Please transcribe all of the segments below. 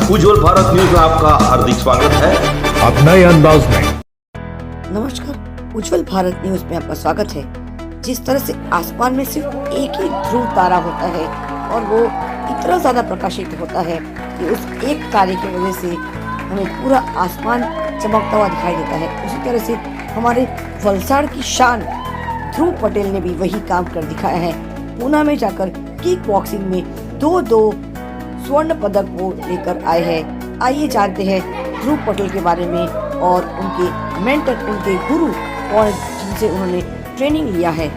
उज्जवल Bharat news में आपका हार्दिक स्वागत है। अब नए अंदाज में। नमस्कार, उज्जवल भारत न्यूज में आपका स्वागत है। जिस तरह से आसमान में सिर्फ एक ही ध्रुव तारा होता है और वो इतना ज्यादा प्रकाशित होता है कि उस एक तारे की वजह से हमें पूरा आसमान चमकता हुआ दिखाई देता है, उसी तरह से हमारे वलसाड़ की शान ध्रुव पटेल ने भी वही काम कर दिखाया है। पूना में जाकर किक बॉक्सिंग में दो स्वर्ण पदक वो लेकर आए हैं। आइए जानते हैं ध्रुव पटेल के बारे में और उनके मेंटर, उनके गुरु और जिनसे उन्होंने ट्रेनिंग लिया है।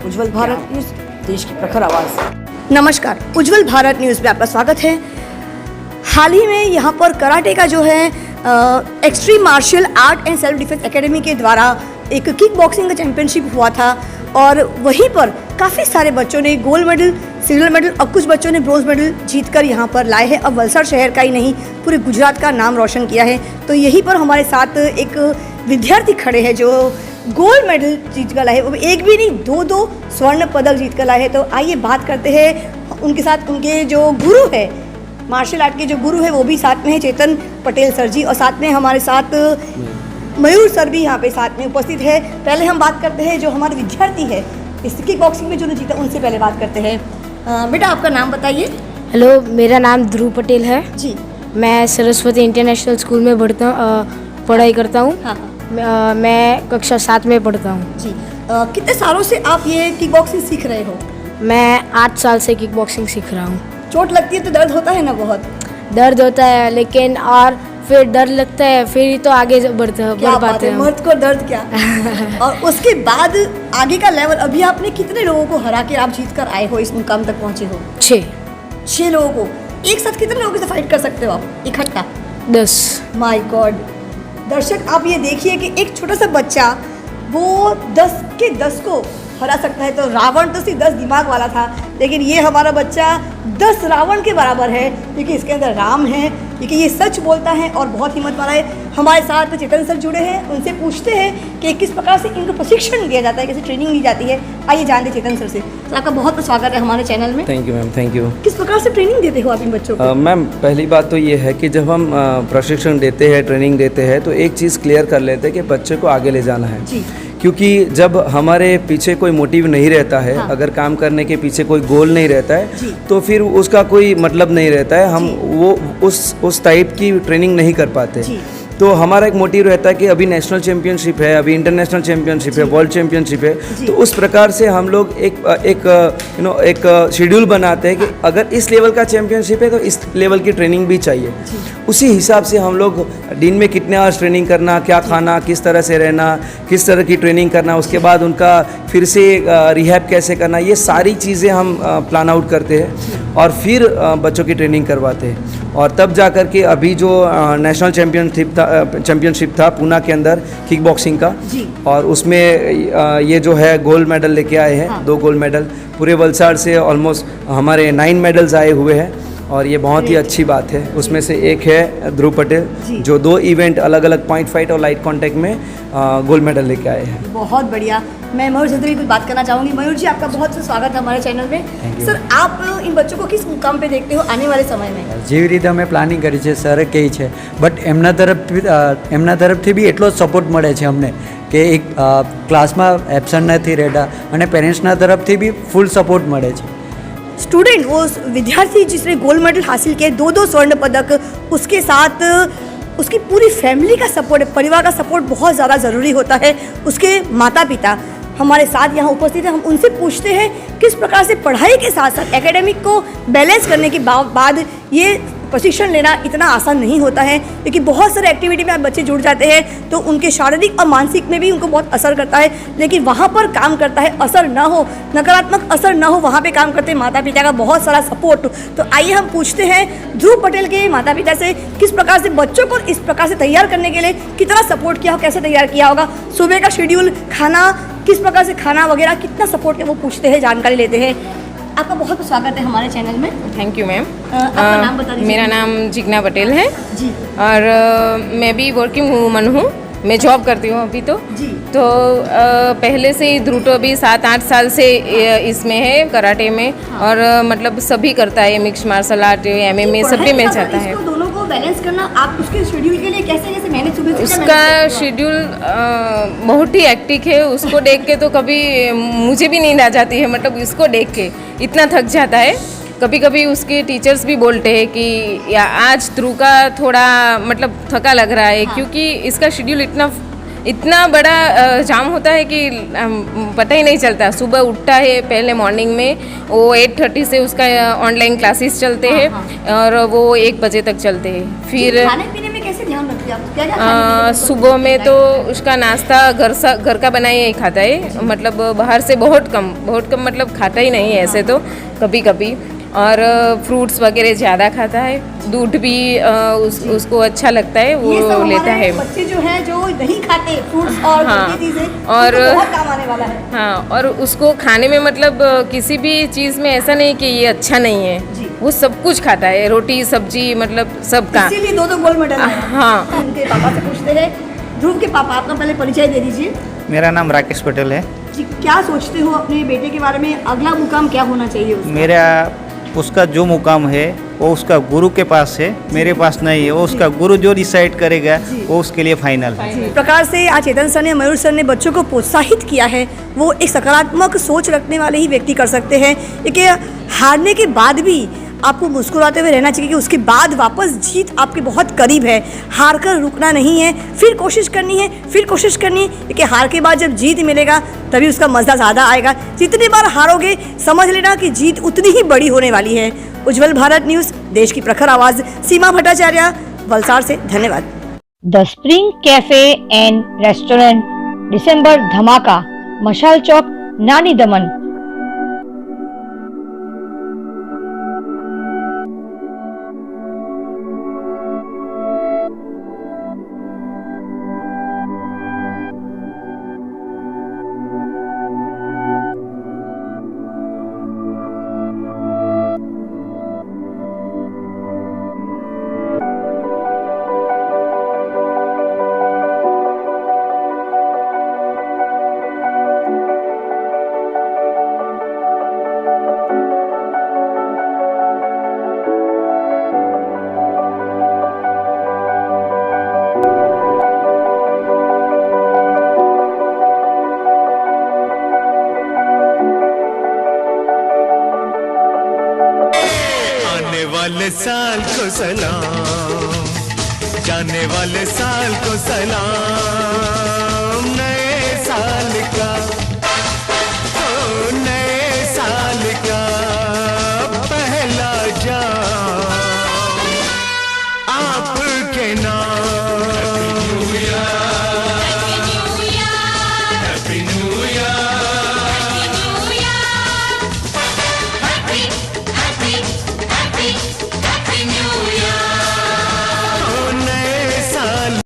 उज्जवल भारत न्यूज, देश की प्रखर आवाज। नमस्कार, उज्जवल भारत न्यूज में आपका स्वागत है। हाल ही में यहाँ पर कराटे का जो है extreme martial art and self defence academy के द्वारा एक किक बॉक्सिंग का चैंपियनशिप हुआ था और वहीं पर काफ़ी सारे बच्चों ने गोल्ड मेडल, सिल्वर मेडल और कुछ बच्चों ने ब्रोंज मेडल जीतकर यहाँ पर लाए हैं। अब वलसाड़ शहर का ही नहीं, पूरे गुजरात का नाम रोशन किया है। तो यहीं पर हमारे साथ एक विद्यार्थी खड़े हैं जो गोल्ड मेडल जीत कर लाए हैं। वो एक भी नहीं, दो स्वर्ण पदक जीत कर लाए हैं। तो आइए बात करते हैं उनके साथ। उनके जो गुरु है, मार्शल आर्ट के जो गुरु है, वो भी साथ में है, चेतन पटेल सर जी, और साथ में हमारे साथ मयूर सर भी यहाँ पे साथ में उपस्थित है। पहले हम बात करते हैं जो हमारे विद्यार्थी है इस किक बॉक्सिंग में जो जीता, उनसे पहले बात करते हैं। बेटा, आपका नाम बताइए। हेलो, मेरा नाम ध्रुव पटेल है जी। मैं सरस्वती इंटरनेशनल स्कूल में पढ़ाई करता हूँ। हाँ। मैं कक्षा 7 में पढ़ता हूँ जी। कितने सालों से आप ये किक बॉक्सिंग सीख रहे हो? मैं 8 साल से किक बॉक्सिंग सीख रहा हूँ। चोट लगती है तो दर्द होता है ना? बहुत दर्द होता है, लेकिन और फिर डर लगता है, फिर ही तो आगे बढ़ पाते हैं। मर्द को दर्द क्या और उसके बाद आगे का लेवल। अभी आपने कितने लोगों को हरा के आप जीत कर आए हो, इस मुकाम तक पहुँचे हो? 6 लोगों को। एक साथ कितने लोगों से फाइट कर सकते हो आप इकट्ठा? 10। My God. दर्शक, आप ये देखिए कि एक छोटा सा बच्चा वो 10 के 10 को हरा सकता है। तो रावण तो सिर्फ 10 दिमाग वाला था, लेकिन ये हमारा बच्चा 10 रावण के बराबर है, क्योंकि इसके अंदर राम है, क्योंकि ये सच बोलता है और बहुत हिम्मत वाला है। हमारे साथ चेतन सर जुड़े हैं, उनसे पूछते हैं कि किस प्रकार से इनको प्रशिक्षण दिया जाता है, कैसे ट्रेनिंग ली जाती है। आइए जानते चेतन सर से। तो आपका बहुत बहुत स्वागत है हमारे चैनल में। Thank you ma'am, thank you. किस प्रकार से ट्रेनिंग देते हो आप इन बच्चों को? मैम, पहली बात तो ये है कि जब हम प्रशिक्षण देते हैं, ट्रेनिंग देते हैं, तो एक चीज़ क्लियर कर लेते हैं कि बच्चे को आगे ले जाना है जी। क्योंकि जब हमारे पीछे कोई मोटिव नहीं रहता है, हाँ। अगर काम करने के पीछे कोई गोल नहीं रहता है जी। तो फिर उसका कोई मतलब नहीं रहता है। हम वो उस टाइप की ट्रेनिंग नहीं कर पाते। जी। तो हमारा एक मोटिव रहता है कि अभी नेशनल चैंपियनशिप है, अभी इंटरनेशनल चैंपियनशिप है, वर्ल्ड चैंपियनशिप है। तो उस प्रकार से हम लोग एक शेड्यूल बनाते हैं कि अगर इस लेवल का चैंपियनशिप है तो इस लेवल की ट्रेनिंग भी चाहिए। उसी हिसाब से हम लोग दिन में कितने आवर्स ट्रेनिंग करना, क्या खाना, किस तरह से रहना, किस तरह की ट्रेनिंग करना, उसके बाद उनका फिर से रिहैब कैसे करना, ये सारी चीज़ें हम प्लान आउट करते हैं और फिर बच्चों की ट्रेनिंग करवाते हैं। और तब जा कर के अभी जो नेशनल चैंपियनशिप था पूना के अंदर किक बॉक्सिंग का, और उसमें ये जो है गोल्ड मेडल लेके आए हैं। हाँ। 2 गोल्ड मेडल पूरे वलसाड़ से ऑलमोस्ट हमारे 9 मेडल्स आए हुए हैं और ये बहुत ही अच्छी बात है। उसमें से एक है ध्रुव पटेल जो 2 इवेंट अलग अलग पॉइंट फाइट और लाइट कॉन्टैक्ट में गोल्ड मेडल लेके आए हैं। बहुत बढ़िया। मैं मयूर से भी कुछ बात करना चाहूँगी। मयूर जी, आपका बहुत बहुत स्वागत है हमारे चैनल में। सर, आप इन बच्चों को किस मुकाम पे देखते हो आने वाले समय में? જેવી રીતે અમે પ્લાનિંગ કરી છે, સરે કહે છે, બટ એમના તરફથી બી એટલો જ સપોર્ટ મળે છે અમને કે એક ક્લાસમાં એબસન્ટ નથી રહેતા અને પેરેન્ટ્સના તરફથી બી ફૂલ સપોર્ટ મળે છે। स्टूडेंट, वो विद्यार्थी जिसने गोल्ड मेडल हासिल किए, 2 स्वर्ण पदक, उसके साथ उसकी पूरी फैमिली का सपोर्ट, परिवार का सपोर्ट बहुत ज़्यादा ज़रूरी होता है। उसके माता पिता हमारे साथ यहाँ उपस्थित है। हम उनसे पूछते हैं किस प्रकार से पढ़ाई के साथ साथ एकेडमिक को बैलेंस करने के बाद ये प्रशिक्षण लेना इतना आसान नहीं होता है, क्योंकि बहुत सारे एक्टिविटी में बच्चे जुड़ जाते हैं तो उनके शारीरिक और मानसिक में भी उनको बहुत असर करता है। लेकिन वहाँ पर काम करता है, असर ना हो, नकारात्मक असर ना हो, वहाँ पे काम करते हैं माता पिता का बहुत सारा सपोर्ट। तो आइए हम पूछते हैं ध्रुव पटेल के माता पिता से किस प्रकार से बच्चों को इस प्रकार से तैयार करने के लिए कितना सपोर्ट किया हो, कैसे तैयार किया होगा, सुबह का शेड्यूल, खाना किस प्रकार से खाना वगैरह कितना सपोर्ट है, वो पूछते हैं, जानकारी लेते हैं। आपका बहुत बहुत स्वागत है हमारे चैनल में। Thank you ma'am. आपका नाम बता दीजिए। मेरा नाम जिग्ना पटेल है जी। और मैं भी वर्किंग वूमन हूँ, मैं जॉब करती हूँ अभी तो। जी। तो पहले से ही ध्रुव तो अभी 7-8 साल से इसमें है, कराटे में। हाँ। और मतलब सभी करता है, मिक्स मार्शल आर्ट, MMA सभी में जाता है। दोनों को बैलेंस करना, आप उसके शेड्यूल के लिए कैसे कैसे मैनेज सुबह से उसका शेड्यूल बहुत ही एक्टिक है। उसको देख के तो कभी मुझे भी नींद आ जाती है, मतलब इसको देख के इतना थक जाता है। कभी कभी उसके टीचर्स भी बोलते हैं कि या आज ध्रुव का थोड़ा मतलब थका लग रहा है, क्योंकि इसका शेड्यूल इतना बड़ा जाम होता है कि पता ही नहीं चलता। सुबह उठता है पहले मॉर्निंग में, वो 8:30 से उसका ऑनलाइन क्लासेस चलते हैं और वो 1 बजे तक चलते हैं। फिर खाने पीने में कैसे ध्यान रखते हैं आप? क्या क्या सुबह में तो उसका नाश्ता घर का बनाया ही खाता है, मतलब बाहर से बहुत कम मतलब खाता ही नहीं है ऐसे तो कभी कभी। और फ्रूट्स वगैरह ज़्यादा खाता है, दूध भी उसको अच्छा लगता है, वो लेता है। बच्चे जो हैं जो नहीं खाते फ्रूट्स और हाँ, चीजें और बहुत काम आने वाला है। हाँ, और उसको खाने में मतलब किसी भी चीज़ में ऐसा नहीं कि ये अच्छा नहीं है, वो सब कुछ खाता है, रोटी सब्जी मतलब सब का। इसीलिए 2 गोल्ड मेडल आए। हाँ। उनके पापा से पूछते हैं, ध्रुव के पापा आपका पहले परिचय दे दीजिए। मेरा नाम राकेश पटेल है। जी, क्या सोचते हो अपने बेटे के बारे में? अगला मुकाम क्या होना चाहिए उसका? उसका जो मुकाम है वो उसका गुरु के पास है, मेरे पास नहीं है। वो उसका गुरु जो डिसाइड करेगा वो उसके लिए फाइनल है। इस प्रकार से आज चेतन सर ने, मयूर सर ने बच्चों को प्रोत्साहित किया है। वो एक सकारात्मक सोच रखने वाले ही व्यक्ति कर सकते हैं, क्योंकि हारने के बाद भी आपको मुस्कुराते हुए रहना चाहिए कि उसके बाद वापस जीत आपके बहुत करीब है। हार कर रुकना नहीं है, फिर कोशिश करनी है, क्योंकि हार के बाद जब जीत मिलेगा तभी उसका मज़ा ज़्यादा आएगा। जितनी बार हारोगे समझ लेना कि जीत उतनी ही बड़ी होने वाली है। उज्जवल भारत न्यूज़, देश की प्रखर आवाज़, सीमा भट्टाचार्य, वलसाड़ से। धन्यवाद। The spring cafe and restaurant, दिसंबर धमाका, मशाल चौक, नानी दमन। वाले साल को सलाम, जाने वाले साल को सलाम। नए साल का, ओ नए साल का पहला जाम आपके नाम।